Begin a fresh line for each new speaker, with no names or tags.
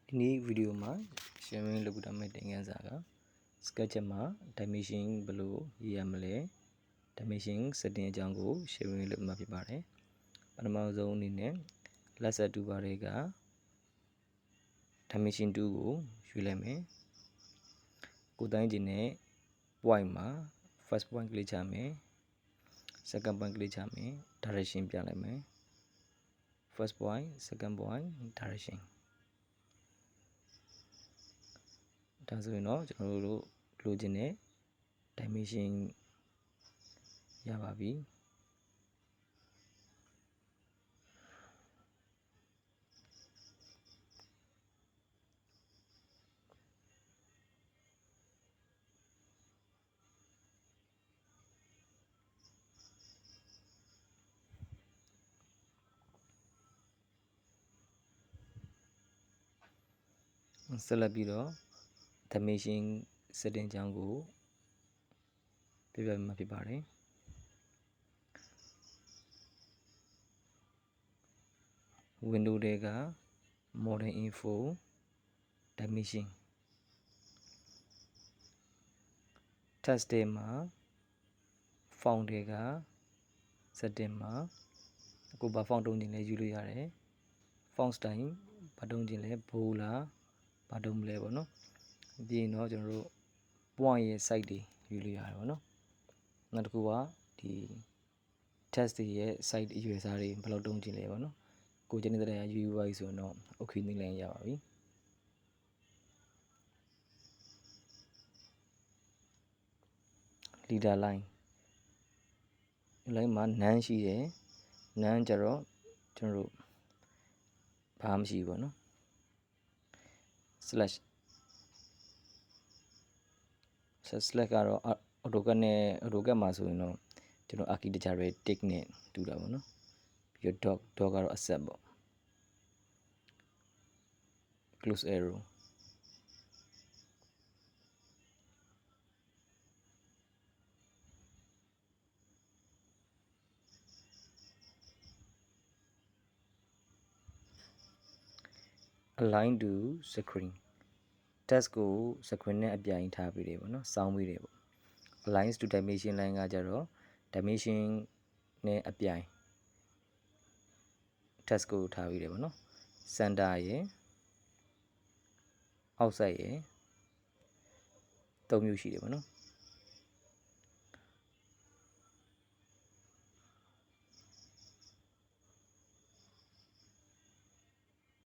ဒီနေ့ဗီဒီယိုမှာရှင်းရင်းလုပ်တာမဲ့သင်ခန်းစာက sketch မှာ dimension ဘယ်လိုရေးရမလဲ dimension setting အကြောင်းကိုရှင်းရင်းလုပ်မှာဖြစ်ပါတယ်ပထမဆုံးအနေနဲ့ lesson 2ပါတွေက dimension 2ကိုရွေးလိုက်မယ်ကိုတိုင်းကျင်တဲ့ point မှာ first point ကလေးချမယ် second point ကလေးချမယ် direction ပြလိုက်မယ် first point second point direction ဒါဆိုရင်တော့ကျွန်တော်တို့လိုချင်တဲ့ dimension ရပါပြီဆက်လက်ပြီးတော့ dimension setting အကြောင်းကိုပြပြမှာဖြစ်ပါတယ်window တွေက model info dimension text တွေမှာ font တွေက setting မှာကိုဘာ font တုံးခြင်းလဲယူလို့ရတယ် font style ဘာတုံးခြင်းလဲ bold လားဘာတုံးမလဲပေါ့နော်ပြီးရင်တော့ကျွန်တော်တို့ point ရဲ့ size တွေယူလို့ရတယ်ပေါ့နော်နောက်တစ်ခုကဒီ text တွေရဲ့ size အရွယ်အစားတွေဘယ်လောက်တုံးခြင်းလဲပေါ့နော်ကိုကျင်းနေတဲ့ယူယူပါဆိုတော့ okay နေလည်းရပါပြီleader line မှာ none ရှိတယ် none ကြတော့ကျွန်တော်တို့ဘာမှမရှိဘူးပေါ့နော် slash ကတော့ AutoCAD နဲ့ AutoCAD မှာဆိုရင်တော့ကျွန်တော် architecture tick နဲ့တူတာပေါ့နော်ပြီးတော့ dot ကတော့ accept ပေါ့ close arrow align to screen text ကို screen နဲ့အပြိုင်ထားပေးတယ်ပေါ့နော်စောင်းပေးတယ်ပေါ့ align to dimension line ကကြတော့ dimension နဲ့အပြိုင် text ကိုထားပေးတယ်ပေါ့နော် center ရယ် outside ရယ်သုံးမျိုးရှိတယ်ပေါ့နော်